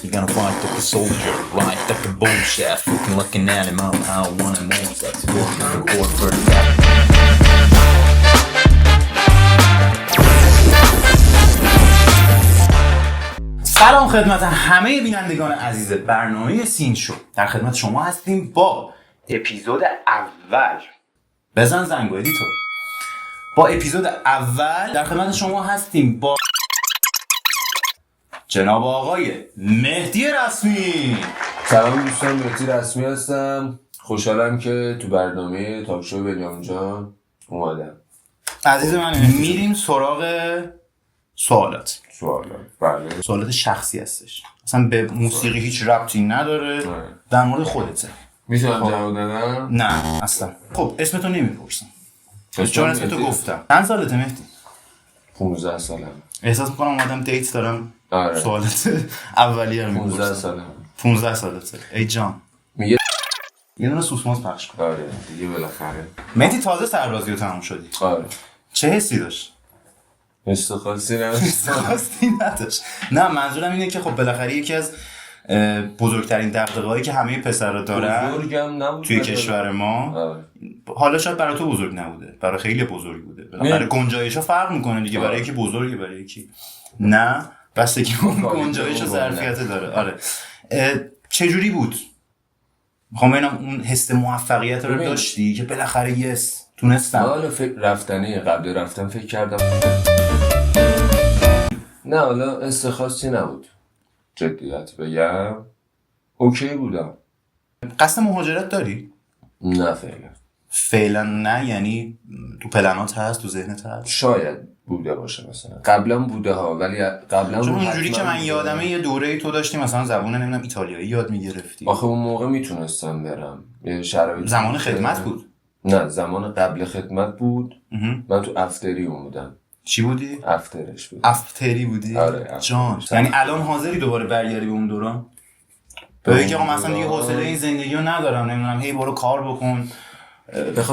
You're gonna fight like a soldier, right like a bull shaft, looking at him out how one and one that's working report for the back. سلام خدمت همه بینندگان عزیز برنامه سین شو. در خدمت شما هستیم با اپیزود اول. بزن زنگو ادیتور. با اپیزود اول در خدمت شما هستیم با جناب آقای مهدی رسمی. سلام دوستان، مهدی رسمی هستم. خوشحالم که تو برنامه تاک شو بنیامین جان اومدم. عزیز من میریم سراغ سوالات. بله. سوالات شخصی هستش، اصلا به موسیقی هیچ ربطی نداره. در مورد خودته. میتونم جواب بدم؟ نه اصلا. خب اسمتو نمیپرسم چون اسمتو گفتم. چند سالته مهدی؟ 15 سالم. احساس میکنم اومدم دیت دارم. آره. سوالات اولیه رو میپرسم. 15 سالم. 15 سالته. ای جان میگه یه دونه سوسماس پخش کن. آره دیگه بالاخره. مهدی تازه سربازی رو تموم شدی. آره. چه حسی داشت؟ حس خاصی نداشت. نه منظورم اینه که خب بالاخره یکی از بزرگترین دغدغه‌هایی که همه پسرا دارن بزرگم نبود توی کشور ما. حالا شاید برای تو بزرگ نبوده، برای خیلی بزرگ بوده. بالاخره گنجایش‌ها فرق میکنه دیگه. برای یکی بزرگه، برای یکی نه. بستگی به گنجایش و ظرفیت داره. آره. چه جوری بود؟ میخوام ببینم اون حس موفقیت رو داشتی که بالاخره یس تونستم. حالا رفتنی قبل رفتن فکر کردم نه، حالا استخاصی نبود. جدیت بگم اوکی بودم. قصد مهاجرت داری؟ نه فعلا نه. یعنی تو پلنات هست، تو ذهنت هست؟ شاید بوده باشه، مثلا قبلا بوده ها، ولی قبلا چون اونجوری که من یادمه یه دوره تو داشتی مثلا زبون نمیدونم ایتالیایی یاد میگرفتی. آخه اون موقع میتونستم برم، یه شرایط زمان خدمت بود؟ نه زمان قبل خدمت بود. من تو افتری بودم. چی بودی؟ افترش بود. افتری بودی؟ آره جان. یعنی الان حاضری دوباره برگردی به اون دوران؟ به که آقا مثلا دیگه حوصله این زندگی رو ندارم، نمیدونم هی برو کار بکن،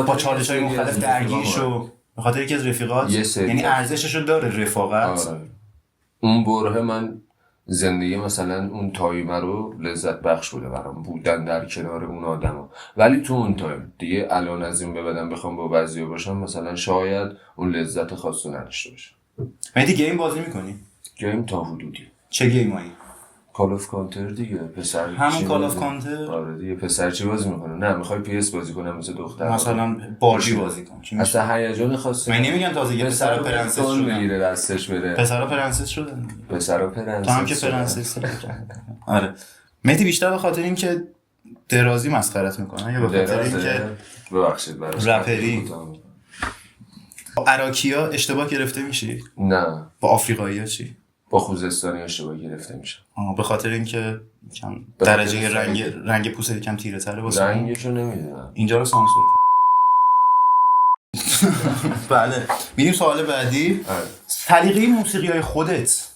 با چالش‌های مختلف درگیر شو، به خاطر یکی از رفیقات. یعنی ارزششو داره رفاقت. آره. اون بره من زندگی مثلا اون تایم رو لذت بخش بوده برام، بودن در کنار اون آدما. ولی تو اون تایم دیگه الان از این به بعدم بخوام با بعضیا باشم مثلا شاید اون لذت خاصو نداشته باشم. مهدی گیم بازی میکنی؟ گیم تا حدودی. چه گیمایی؟ کال اف کانتر دیگه. پسر همون کال اف کانتر؟ آره دیگه. پسر چی بازی میکنه؟ نه میخوای پی اس بازی کنم مثل دختر؟ مثلا باربی بازی کن. اصلا هیجان خاصی. من نمیگم تازه یه پسر پرنسس شدن میگیره دستش بره. پسرا پرنسس شدن. پسرا پرنسس. تو هم که پرنسسی. آره. مهدی بیشتر به خاطر اینکه درازی مسخرت میکنن یا به خاطر اینکه ببخشید برای رپری با عراقی‌ها اشتباه گرفته میشی؟ نه. با آفریقایی‌ها چی؟ با خوزستانی اشتباه گرفته میشه. به خاطر اینکه کم درجه رنگ پوست یکم تیره تره واسه رنگشو نمیدونم. اینجا رو سانسور کن. بله. میریم سوال بعدی. سلیقه موسیقی‌های خودت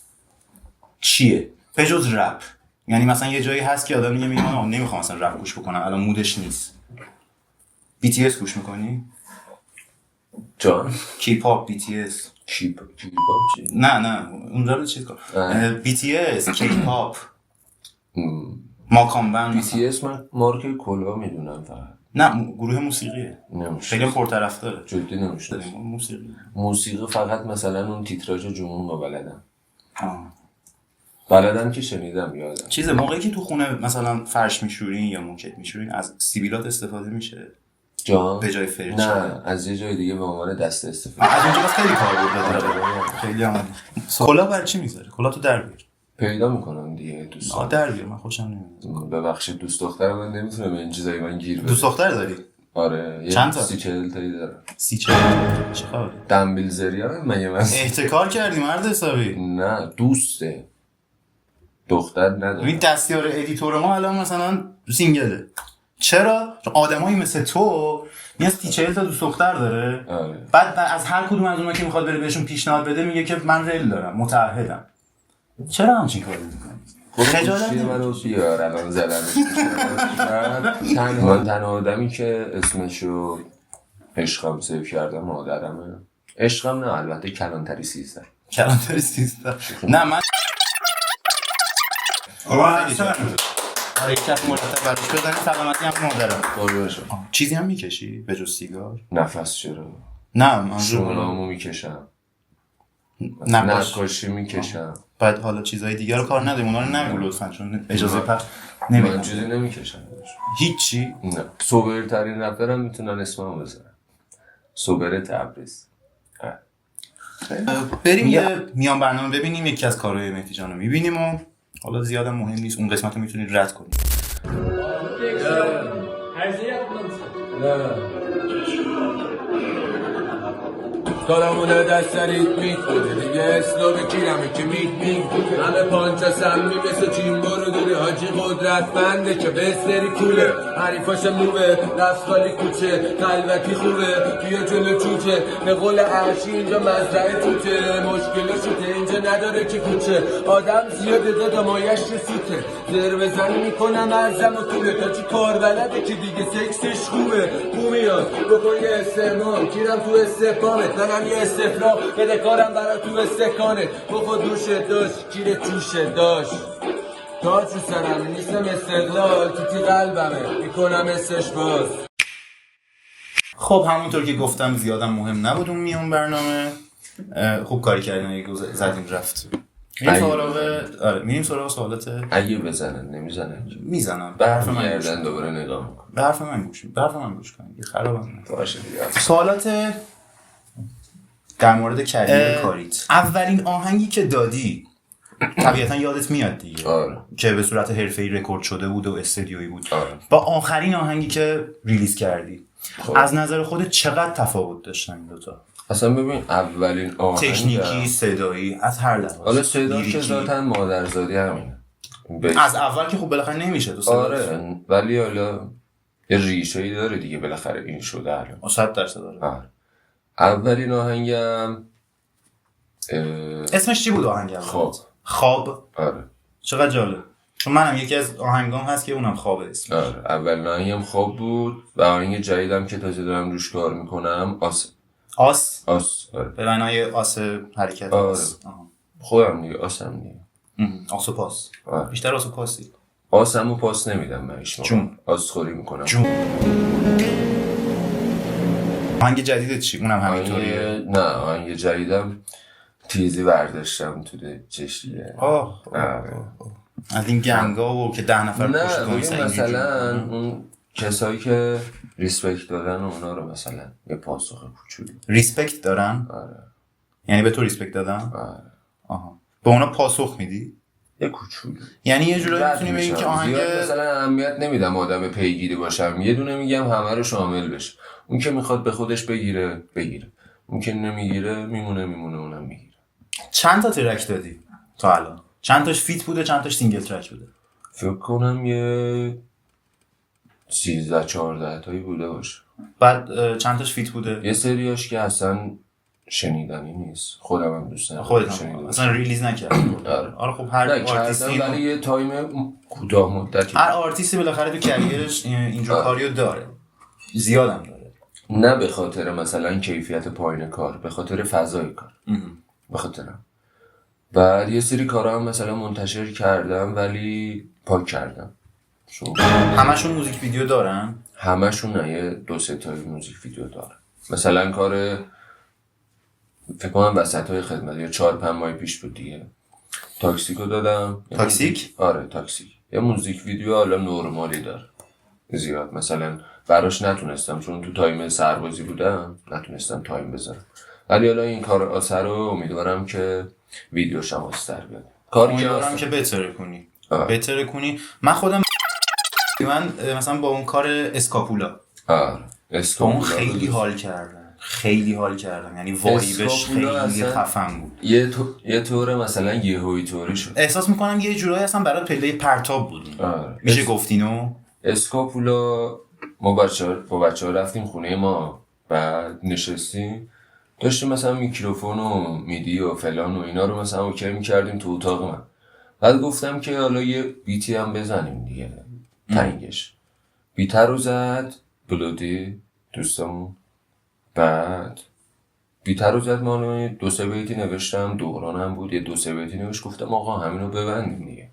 چیه؟ به جز رپ. یعنی مثلا یه جایی هست که آدم میگه من نمیخوام مثلا رپ گوش بکنم، الان مودش نیست. BTS گوش میکنی؟ جان کیپاپ BTS کیپاپ چی؟ نه اونجا رو چیز کن. BTS کیپاپ ماکام بند. BTS من مارک کلوا میدونم فقط. نه گروه موسیقیه. خیلی پرطرفداره. جدی نمیشناسم. موسیقی فقط مثلا اون تیتراژ جمون رو بلدم که شنیدم یادم. چیز موقعی که تو خونه مثلا فرش میشورین یا موکت میشورین از سیبیلات استفاده میشه؟ جان به جای فرش؟ نه از یه جای دیگه به عنوان دسته استفاده. از اونجا بس خیلی کاربرد داره. خیلی عملی. کلا برای چی میذاره؟ کلا تو در بیار. پیدا میکنم دیگه دوستان. در بیار. من خوشم نمیاد. ببخشید دوست دخترم من نمیتونه به این چیزای من گیر بده. دوست دختر داری؟ آره. چند تا؟ 30-40 تایی دارم. 30-40 چه خبره؟ دنبیل زریان مگه من احتکار کردی مرد حسابی؟ نه دوسته. دختر نداره. این دستیار ادیتور ما الان مثلا سینگله. چرا؟ چون آدمایی مثل تو میاد 30-40 تا دوست دختر داره. بعد از هر کدوم از اونها که میخواد بره بهشون پیشنهاد بده میگه که من ریل دارم، متعهدم. چرا همچین کاری میکنی؟ خجالت منو بیار الان زدمش. تنها آدمی که اسمشو عشقم سیو کردم مادرمه. عشقم نه البته کلانتری 13. کلانتری 13. نه من آره یک کف مرتب برش بزنی سلامتی هم مادرم. قربونش. چیزی هم میکشی به جز سیگار؟ نفس چرا؟ نه منظور شونامو میکشم. نقاشی نقاشی میکشم. بعد حالا چیزای دیگه رو کار نداریم اونا رو نمیگو لطفا چون اجازه پخش من نمیدم. چیزی نمیکشم. هیچی؟ نه. سوبرترین رپرم میتونن اسمم بزنن. سوبر تبریز. بریم یه میان برنامه ببینیم یکی از کارهای مهدی جان رو میبینیم و حالا زیادم مهم نیست اون قسمت رو میتونید رد کنید. کارمونه دست ریتمیک بوده دیگه اسلو بگیرمه که میت همه پانچا سمی مثل چیمبا رو دیده حاجی قدرتمنده که بستری کوله حریفاش موبه دستالی کوچه قلبکی خوبه توی جلو چوچه به قول عرشی اینجا مزرعه توته مشکل شده اینجا نداره که کوچه آدم زیاده دادا مایش رسوته ضربه زنی میکنم ارزم و طوله تا چی کار بلده که دیگه سکسش خوبه بومیان بکن یه استعمال گیرم تو استفامت منم یه استفراغ بده کارم برا تو استکانت بخود دوشت داشت گیر توشت داشت تاج رو سرم نیستم استقلال تو قلبمه میکنم استش باز. خب همونطور که گفتم زیادم مهم نبود اون میون برنامه. خوب کاری کردیم یه گوز زدیم رفت. میریم سراغ سوالات. اگه بزنن نمیزنن میزنم برمیگردن دوباره نگاه میکنم. به حرف من گوش کن یه خرابم باشه دیگه. سوالات در مورد کریر کاریت. اولین آهنگی که دادی طبیعتا یادت میاد دیگه. آره. که به صورت حرفه‌ای رکورد شده بود و استودیویی بود. آره. با آخرین آهنگی که ریلیز کردی از نظر خودت چقدر تفاوت داشتن این دوتا؟ اصلا ببین اولین آهنگ تکنیکی صدایی از هر لحاظ. حالا صدا که ذاتاً مادرزادی همینه. از اول که خب بالاخره نمیشه تو آره ولی حالا یه ریشه‌ای داره دیگه بالاخره این شده الان. 100% داره. آره. اولین آهنگم اسمش چی بود آهنگ اول؟ خواب. آره. چقدر جالب. چون منم یکی از آهنگام هست که اونم خوابه اسمش. آره. اولین آهنگم خواب بود و آهنگ جدیدم که تازه دارم روش کار میکنم آس. آره. به معنای آس حرکت. آره. خودم دیگه آسم دیگه. آس و پاس. آره. بیشتر آس و پاسی. آسمو پاس نمیدم من هیچ موقع. چون آس خوری میکنم. آهنگ جدیدت چی؟ اونم همینطوریه؟ نه آهنگ جدیدم تیزی برداشتم تو چشلیه. از این گنگا و که 10 نفر پشت کنیسن. نه مثلا اون کسایی که ریسپکت دارن و اونا رو مثلا یه پاسخ کوچولو. ریسپکت دارن؟ آره. یعنی به تو ریسپکت دادن؟ آره. آها. به اونا پاسخ میدی؟ یه کوچولو. یعنی یه جورایی میتونی بگی که آهنگ مثلا اهمیت نمیدم آدم پیگیری باشم، یه دونه میگم همه رو شامل بشه. اون که میخواد به خودش بگیره اون که نمیگیره میمونه اونم میگیره. چند تا ترک دادی تا الان؟ چند تاش فیت بوده چند تاش سینگل ترک بوده؟ فکر کنم یه 13-14 تایی بوده باشه. بعد چند تاش فیت بوده؟ یه سریاش که اصلا شنیدنی نیست. خودم هم دوست ندارم. خودم اصلا ریلیز نکردم. آره خب هر آرتیستی ولی یه تایم کوتاه مدتی هر آرتیستی بالاخره تو کریرش اینجور کاریو داره. زیادم داره. نه به خاطر مثلا کیفیت پایین کار، به خاطر فضای کار. به خاطرم. بعد یه سری کارا هم مثلا منتشر کردم ولی پاک کردم. همشون موزیک ویدیو دارن؟ همشون نه، یه 2-3 تایی موزیک ویدیو دارن. مثلا کار فکر کنم وسطای خدمت یا 4-5 ماه پیش بود دیگه. تاکسیکو دادم. تاکسیک؟ آره تاکسیک. یه موزیک ویدیو حالا نورمالی داره. زیاد مثلا براش نتونستم چون تو تایم سربازی بودم نتونستم تایم بذارم. ولی حالا این کار اثر رو امیدوارم که ویدیوش هم از در بیاد. امیدوارم که بهتر کنی. من خودم مثلا با اون کار اسکاپولا اون خیلی حال کردم یعنی وایبش خیلی خفن بود. یه طور مثلا یهویی طوری شد. احساس میکنم یه جورایی اصلا برای پله پرتاب بود. میشه گفتینو اسکاپولا ما با بچه‌ها رفتیم خونه ما، بعد نشستیم داشتیم مثلا میکروفون و میدی و فلان و اینا رو مثلا اوکی میکردیم تو اتاق من. بعد گفتم که حالا یه بیتی هم بزنیم دیگه. تنگش بیتر رو زد بلودی دوستمون. بعد بیتر رو زد ما 2-3 بیتی نوشتم، دورانم بود یه 2-3 بیتی نوشت. گفتم آقا همینو ببندیم دیگه.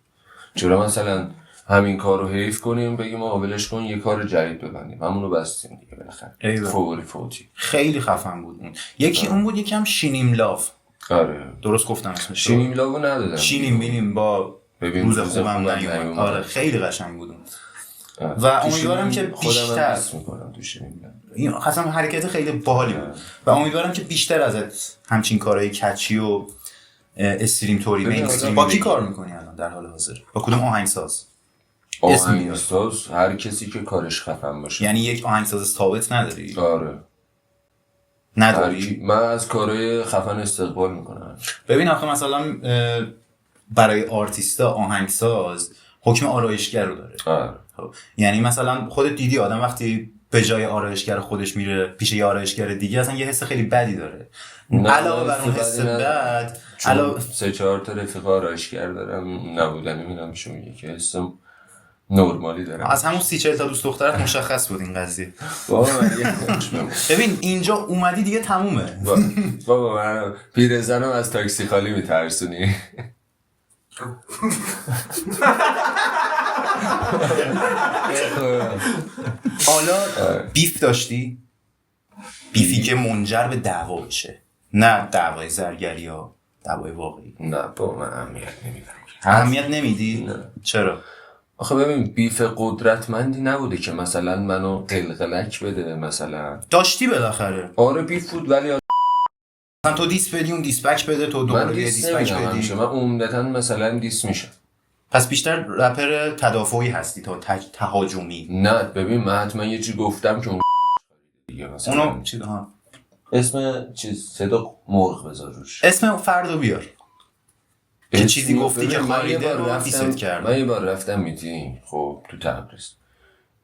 چرا مثلا همین کارو حیف کنیم بگیم آقا ولش کن یه کار جدید ببندیم همونو بستیم دیگه بالاخره فوتی خیلی خفن بود اون. یکی اون بود، یکم شینیم لاف. آره درست گفتم اسمش؟ شینیم لاو ندادم. شینیم بینیم با روز خوبم نیومد. آره خیلی قشنگ بود اون. و امیدوارم که بیشتر میکنم تو شینیم لاو. این اصلا حرکت خیلی باحالی بود و امیدوارم که بیشتر ازت همچین کارهای کچی و استریم توری مینستریم. با کی کار میکنی الان در حال حاضر؟ با کدوم آهنگساز؟ آهنگساز هر کسی که کارش خفن باشه. یعنی یک آهنگساز ثابت نداری؟ آره نداری؟ من از کارهای خفن استقبال میکنم. ببین آخه مثلا برای آرتیستا آهنگساز حکم آرایشگر رو داره. آره. یعنی مثلا خودت دیدی آدم وقتی به جای آرایشگر خودش میره پیش یه آرایشگر دیگه اصلا یه حس خیلی بدی داره. علاوه بر اون حس بد، علاوه 3-4 تا رفیق آرایشگر دارم نبودن میرم شو میگه که حسم نورمالی دارم. از همون 30-40 تا دوست دخترت مشخص بود این قضیه. بابا ببین اینجا اومدی دیگه تمومه. بابا من پیرزنم از تاکسی خالی میترسونی. حالا بیف داشتی؟ بیفی که منجر به دعوا بشه، نه دعوای زرگری یا دعوای واقعی. نه با من اهمیت نمیدم. اهمیت نمیدی؟ نه. چرا؟ آخه ببین بیف قدرتمندی نبوده که مثلا منو قلقلک بده مثلا. داشتی بالاخره. آره بیف بود ولی مثلا تو دیس بدی اون دیس بک بده، تو دوباره دیس بک بدی. من عمدتاً مثلا دیس میشم. پس بیشتر رپر تدافعی هستی تا تهاجمی. نه ببین من حتما یه چی گفتم که اون دیگه مثلا اونو چی ها اسم چیز صدا مرغ بذار روش، اسم فردو بیار که چیزی گفتی که خالیده رو دیست کرد. من یه بار رفتم میتینگ خب تو تبریز،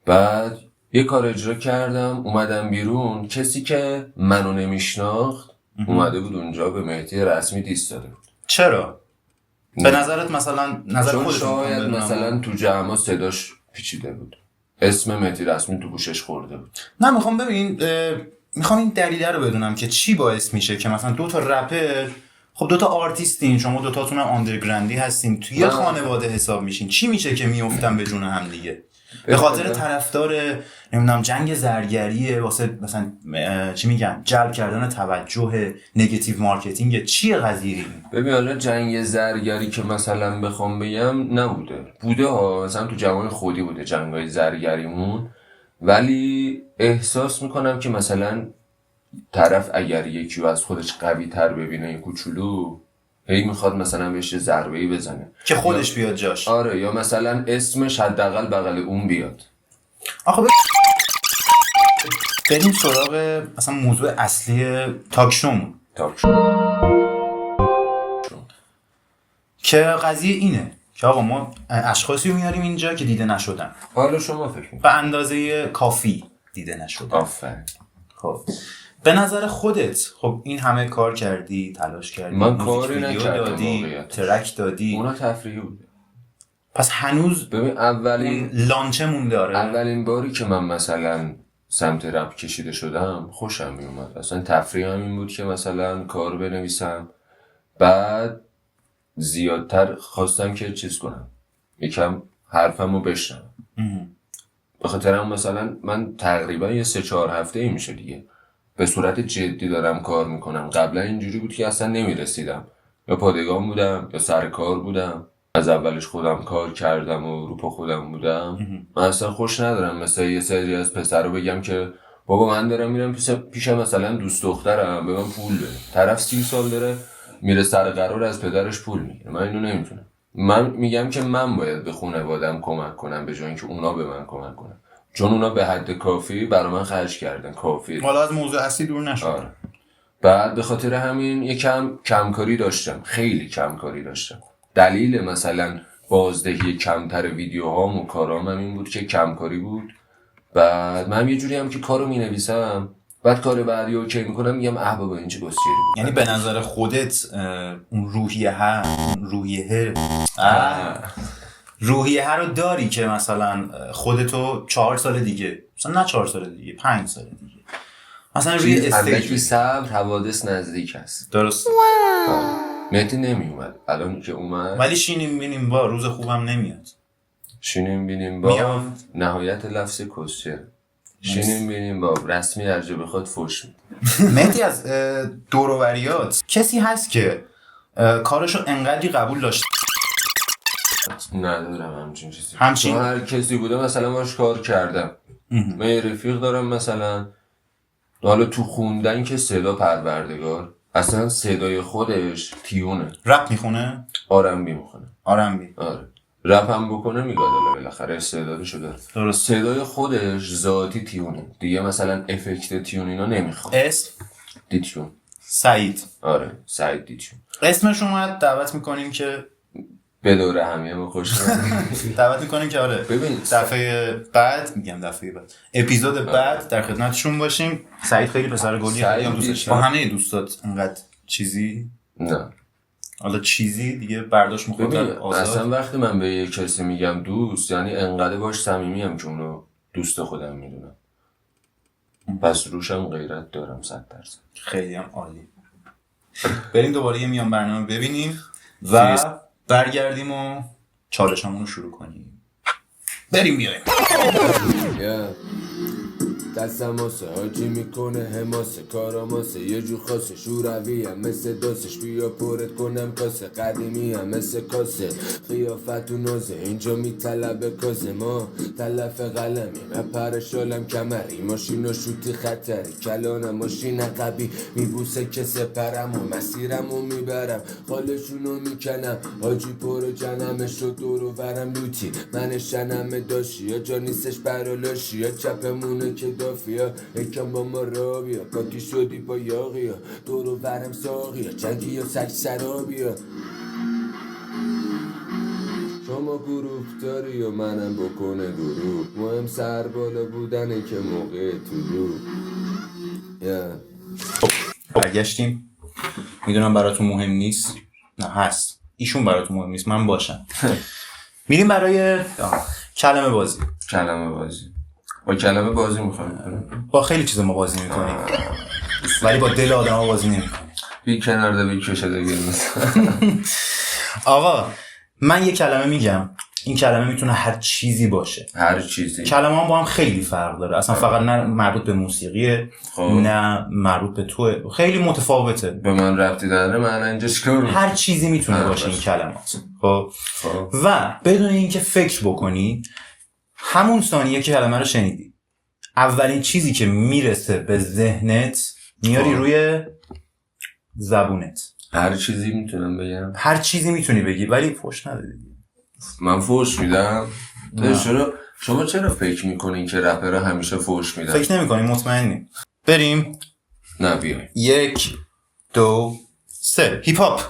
بعد یه کار اجرا کردم اومدم بیرون، کسی که منو نمیشناخت اومده بود اونجا به مهدی رسمی دیست داده بود. چرا؟ به نظرت مثلا نظر چون خودت شاید مثلا تو جمع صداش پیچیده بود، اسم مهدی رسمی تو گوشش خورده بود. نه میخوام ببین میخوام این دلیل رو بدونم که چی باعث میشه که مثلا دو تا رپر، خب دو تا آرتیستین، شما دو تاتون هم آندرگراندی هستین، توی یه خانواده حساب میشین، چی میشه که میافتن به جون هم دیگه؟ به خاطر طرفدار نمیدونم جنگ زرگریه، واسه مثلا چی میگن جلب کردن توجه، نگاتیو مارکتینگ، چیه قضیه؟ ببین حالا جنگ زرگری که مثلا بخوام بگم نبوده، بوده ها، مثلا تو جوان خودی بوده جنگای زرگریمون، ولی احساس میکنم که مثلا طرف اگر یکی رو از خودش قوی تر ببینه این کوچولو هی میخواد مثلا بهش ضربه‌ای بزنه که خودش بیاد جاش. آره، یا مثلا اسمش حداقل بغل اون بیاد. آخه بریم سراغ مثلا موضوع اصلی تاکشومون که قضیه اینه که آقا ما اشخاصی رو میاریم اینجا که دیده نشدن. حالا شما فکر می‌کنید به اندازه کافی دیده نشدن. آفرین. خب به نظر خودت خب این همه کار کردی، تلاش کردی، من کاری نکردم، دادی، ترک دادی، اونا تفریحی بوده. پس هنوز ببین اولین لانچه مونده. آره اولین باری که من مثلا سمت رپ کشیده شدم خوشم میومد، اصلا تفریح هم این بود که مثلا کار بنویسم، بعد زیادتر خواستم که چیز کنم، یکم حرفمو بشنم. به خاطر هم مثلا من تقریبا یه 3-4 هفته ای میشه دیگه به صورت جدی دارم کار میکنم. قبلا اینجوری بود که اصلا نمیرسیدم، یا پادگان بودم یا سر کار بودم، از اولش خودم کار کردم و رو پا خودم بودم. من اصلا خوش ندارم مثلا یه سری از پسرو بگم که بابا من دارم میرم پیش مثلا دوست دخترم به من پول بده، طرف 30 سال داره میره سر قرار از پدرش پول میگیره. من اینو نمیتونم. من میگم که من باید به خانواده‌ام کمک کنم به جای اینکه اونا به من کمک کنن، چون اونا به حد کافی برای من خرج کردن، کافی. حالا از موضوع اصلی دور نشو. آره. بعد به خاطر همین یکم کمکاری داشتم، خیلی کمکاری داشتم. دلیل مثلا بازدهی کمتر ویدیوهام و کارام هم این بود که کمکاری بود. بعد من یه جوری هم که کارو مینویسم، بعد کار بعدی اوکی میکنم میگم بابا این چه گسچری بود. یعنی به نظر خودت اون روحیه رو داری که مثلا خودتو 4 سال دیگه، مثلا نه 4 سال دیگه، 5 سال دیگه مثلا روی استیج صبر حوادث نزدیک است. درست. مهدی نمی اومد الان که اومد ولی شینیم بینیم با روز خوبم نمیاد. شینیم بینیم با میاد. نهایت لفظ کسچه شینیم بینیم با رسمی ارجه بخواد فوش میده. مهدی از دوروبریات کسی هست که کارشو انقدری قبول داشت؟ ندارم همچین چیزی. همچین؟ چون هر کسی بوده مثلا باش کار کردم. من یه رفیق دارم مثلا حالا تو خوندن که صدا پروردگار اصلا صدای خودش تیونه. رپ میخونه؟ آرنبی میخونه. آرنبی. آره رپ هم بکنه میگاد حالا بالاخره استعدادشو داره. درست. صدای خودش ذاتی تیونه دیگه مثلا افکت تیون اینا نمیخواد. اسم؟ دیتیون. سعید. آره سعید دیتیون. اسمش اومد دعوت میکنیم که به دوره همیه ما خوش دعوت میکنیم که آره ببین دفعه بعد اپیزود بعد در خدمتشون باشیم. سعید خیلی پسر گلی هم دوستش. با همه دوستات انقدر چیزی نه حالا چیزی دیگه برداشت میخواد اصلا وقتی من به یه کسی میگم دوست یعنی انقدر باش صمیمیم که اونو دوست خودم میدونم پس روشم غیرت دارم 100%. خیلی هم عالی. بریم دوباره یه میان برنامه ببینیم و برگردیم و چالشامون رو شروع کنیم. بریم بیایم. دستم واسه حاجی میکنه حماسه کاراماسه یه جو خاصه شوروی هم مثل داستش بیا پرت کنم کاسه قدیمی هم مثل کاسه خیافت و نازه اینجا میطلب کاسه ما تلف قلمی من پرشالم کمری ماشین و شوتی خطری کلانم ماشین عقبی میبوسه که سپرم و مسیرم و میبرم خالشونو میکنم حاجی پر جنمش رو دور و برم لوتی من شنم داشی یا جا نیستش برالاشی یا چپمونه که دافیا یکم با ما را بیا پاکی شدی با یاقیا دورو برم ساقیا جنگی یا سک سرابیا شما گروه داری و منم بکنه گروه مهم سر بالا بودنه که موقع طلوع برگشتیم. میدونم براتون مهم نیست. نه هست. ایشون براتون مهم نیست من باشم. میریم برای کلمه بازی. کلمه بازی با کلمه بازی میخوایم با خیلی چیزا ما بازی میکنیم ولی با دل آدم ها بازی نمیکنیم. بی کنار ده بی کشه ده مثلا. آقا من یه کلمه میگم این کلمه میتونه هر چیزی باشه. هر چیزی. کلمه ها با هم خیلی فرق داره اصلا. فقط نه مربوط به موسیقیه نه مربوط به توه. خیلی متفاوته. به من ربطی داره من اینجا چیکار هر چیزی میتونه باشه این کلمات. خب و بدون اینکه فکر بکنی همون ثانیه که کلمه رو شنیدی اولین چیزی که میرسه به ذهنت میاری روی زبونت. هر چیزی میتونم بگم. هر چیزی میتونی بگی ولی فوش نده دیگه. من فوش میدم؟ شما چرا فکر میکنین که رپرها همیشه فوش میدن؟ فکر نمیکنیم مطمئنیم. بریم. نه بیایم. 1 2 3 هیپ هاپ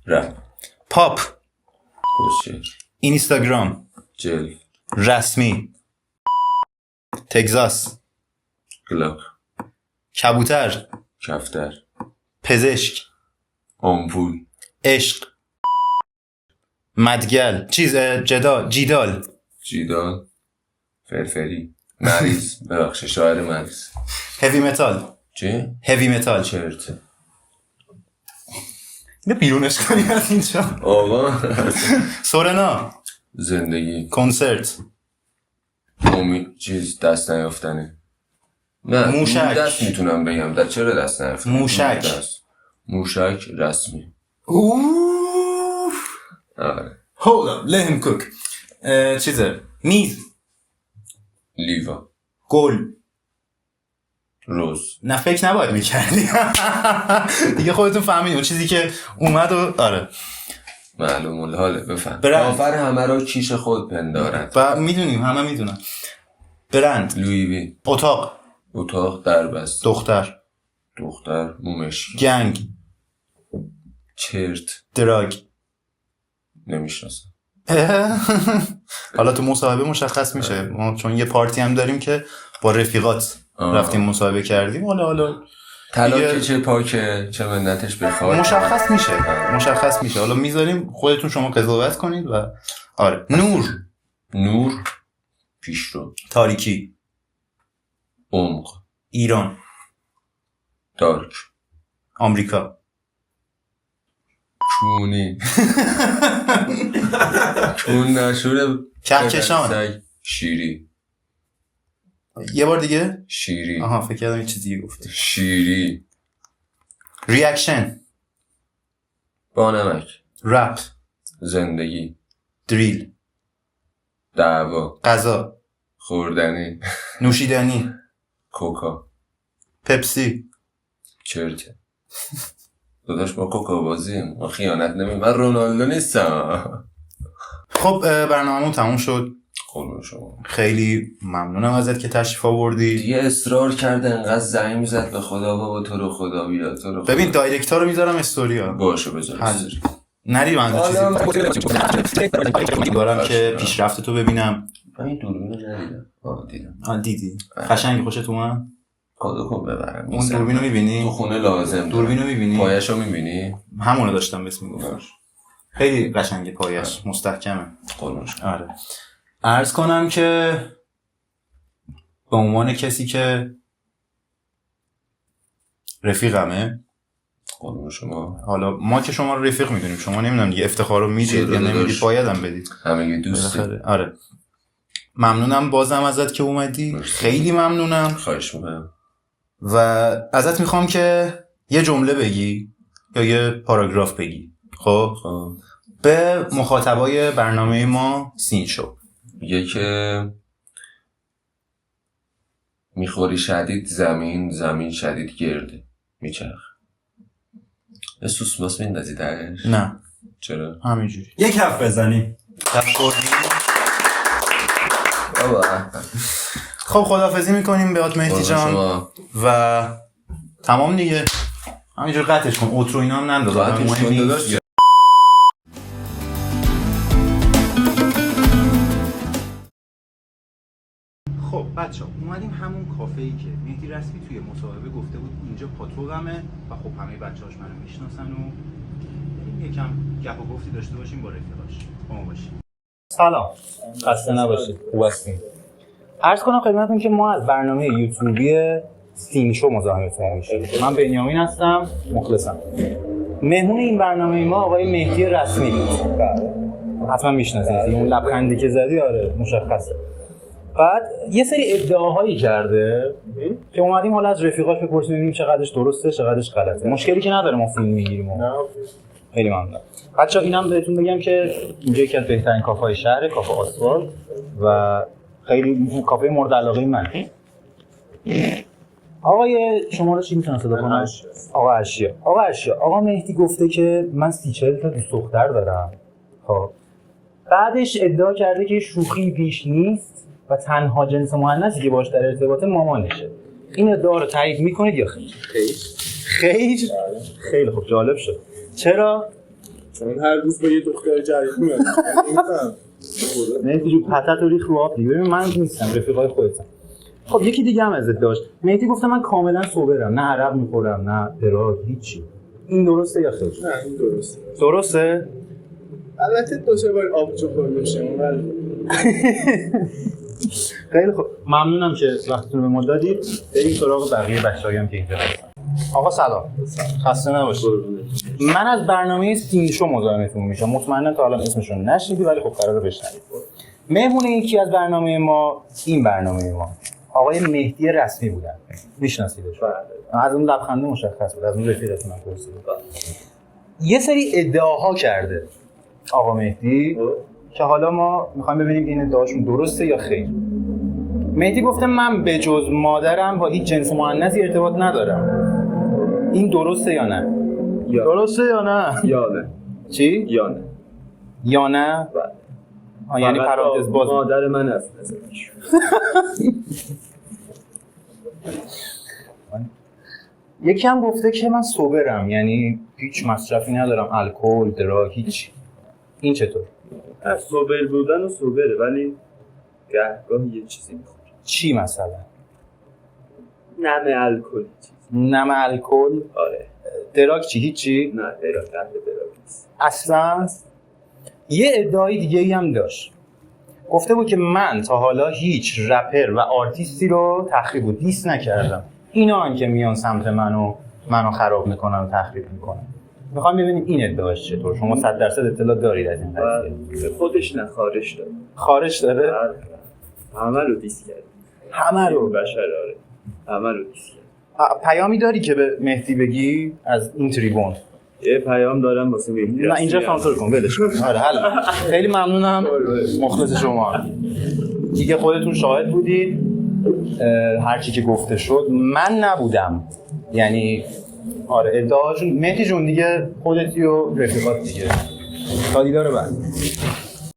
رپ پاپ خوشیر اینستاگرام جل رسمی تگزاس گلاک کبوتر کفتر پزشک آمپول عشق مدگل جدال جیدال فرفری مریض ببخش شاعر مریض هیوی متال چه؟ هیوی متال چرت اینو بیرونش کنی از اینجا. آقا سورنا زندگی کنسرت امید چیز دست نیافتنه. نه موشک دست میتونم بگم چرا دست نیافتنه. موشک رسمی. آره hold up let him cook. چیزه میز لیوا گل روز. نه فکر نباید میکردی دیگه خودتون فهمیدین اون چیزی که اومد و آره معلوم الحاله بفهم. برند. آفر همه را کیش خود پندارد. و میدونیم همه میدونن. برند لویی وی. اتاق دربست. دختر مومش. گنگ چرت دراگ نمیشناسم. حالا تو مصاحبه مشخص میشه ما چون یه پارتی هم داریم که با رفیقات رفتیم مصاحبه کردیم. حالا طلاق چه پاکه چه منتش بخواد مشخص میشه. حالا میذاریم خودتون شما قضاوت کنید و آره. نور پیشرو. تاریکی عمق. ایران دارک. آمریکا کونی کون نشوره کهکشان. شیری. یه بار دیگه. شیری. آها فکر کردم یه چیز دیگه گفتی. شیری. ریاکشن. بانمک. رپ. زندگی. دریل. دعوا. غذا. خوردنی. نوشیدنی. کوکا. پپسی. چرته. داداش ما کوکا بازیم، ما خیانت نمیم، من رونالدو نیستم. خب برنامه‌مون تموم شد. قربون شما. خیلی ممنونم ازت که تشریف آوردی. دیگه اصرار کرده انقدر زنگ زد به خدا بابا تو رو خدا بیا تو رو خدا. ببین دایرکت ها رو میذارم استوریا. باشه بذار. نری من چیزی دارم که پیشرفت تو ببینم. من این دوربین رو ندیدم. دیدم. دیدی؟ قشنگ خوشت اومد؟ کادو کن ببرم. اون دوربین رو میبینی؟ تو خونه لازم. دوربین رو میبینی؟ پایش رو میبینی؟ همونو داشتم بهت میگفتم. خیلی قشنگه پایش، مستحکمه. قربونش. آره. عرض کنم که به عنوان کسی که رفیقمه، قربون شما. حالا ما که شما رو رفیق میدونیم، شما نمیدونم دیگه افتخار رو میدید یا نمیدید، بایدم بدید. همه یه دوستی. آره. ممنونم بازم ازت که اومدی. خیلی ممنونم. خواهش میکنم. و ازت میخوام که یه جمله بگی یا یه پاراگراف بگی. خب به مخاطبای برنامه ما سین شو. میگه که میخوری شدید زمین، زمین شدید گرده میچرخ. یه سوسماس میندازی درش؟ نه. چرا؟ همینجوری یک کف بزنی. خب خداحافظی میکنیم به مهدی جان و تمام دیگه. همینجور قطعش کن. اوترو اینا هم ننداز. خب بچه اومدیم همون کافه‌ای که مهدی رسمی توی مصاحبه گفته بود اینجا پاتوقمه و خب همه بچه‌هاش منو میشناسن و بریم یکم گپ و گفتی داشته باشیم با رفیقاش. با ما باشیم. سلام. خسته نباشید. خوب هستین؟ عرض کنم خدمتتون که ما از برنامه یوتیوبی سین شو مزاحمتون میشیم. من بنیامین هستم، مخلصم. مهمون این برنامه ما آقای مهدی رسمی بود. حتما میشناسید. اون لبخندی که زدی آره مشخصه. بعد یه سری ادعاهایی کرده که اومدیم حالا از رفیقاش بپرسیم ببینیم چقدرش درسته چقدرش غلطه. مشکلی که نداره ما فیلم میگیریم. خیلی ممنون. بچه‌ها اینم بهتون بگم که اینجا یکی از بهترین کافه‌های شهر، کافه آسفالت و خیلی کافه مورد علاقه من. آقای شما رو چی میتونم صدا کنم؟ آقا اشیا. آقا مهدی گفته که من 30-40 تا دوست دختر دارم. خب بعدش ادعا کرده که شوخی بیش نیست و تنها جنس مؤنثی که باش در ارتباط مامانشه. این ادعا رو تایید میکنید یا خیر؟ خیر؟ خیلی خوب جالب شد. چرا؟ چون هر روز با یه دختر جدید میاد. مهدی جو پتت رو ریخ رو آب دیگه. ببین من نیستم، رفیقای خودتم. خب یکی دیگه هم ازت داشت. مهدی گفته من کاملا سوبرم، نه عرق میخورم نه دراگ هیچی. این درسته یا خیر؟ نه این درسته. درسته؟ البته دو سه بار آبجو خورده شما ولی خیلی خوب. ممنونم که وقتتون به ما دادید. بریم سراغ بقیه بچه‌ها هم که اینجا هستن. آقا سلام. خسته نباشید. من از برنامه سین شو مزاحمتون میشم. مطمئنا تا الان اسمشون نشنیدی ولی خب قراره بشنوید. مهمون یکی از برنامه ما این برنامه ما آقای مهدی رسمی بودن. میشناسیدش؟ از اون لبخنده مشخص بود. از اون رفیقتون هم پرسیدم. یه سری ادعاها کرده آقا مهدی که حالا ما میخوایم ببینیم این ادعاشون درسته یا خیر. مهدی گفته من به جز مادرم با هیچ جنس مؤنثی ارتباط ندارم. این درسته یا نه؟ درسته یا نه؟ یا نه. چی؟ یا نه. یا نه؟ یعنی پرانتز باز مادر من هست. یکی هم گفته که من سوبرم، یعنی هیچ مصرفی ندارم، الکل، دراگ، هیچ. این چطور؟ سوبر بودن و سوبره ولی گهگاه یه چیزی میخوره. چی مثلا؟ نم الکل چیز. نم الکل؟ آره. دراگ چی؟ هیچی؟ نه دراگ نیست. اصلا؟ یه ادعای دیگه هم داشت. گفته بود که من تا حالا هیچ رپر و آرتیستی رو تخریب و دیس نکردم. اینا هم که میان سمت منو خراب میکنن و تخریب میکنن. میخوام ببینیم این ادعاش چطور. شما 100% اطلاع دارید از این قضیه؟ خودش نه، خارش داره. خارج داره؟ همه رو دیس کرد. همه رو؟ بشر آره. همه رو دیس کرد. پیامی داری که به مهدی بگی از این تریبون؟ یه پیام دارم واسه مهدی. نه اینجا سانسور کن ولش کن. آره حالا خیلی ممنونم، مخلص شما. دیگه خودتون شاهد بودید هر چی که گفته شد. من نبودم، یعنی آره ادعاشون. مهدی جون دیگه خودتی و رفیقات دیگه. تا دیدار بعد.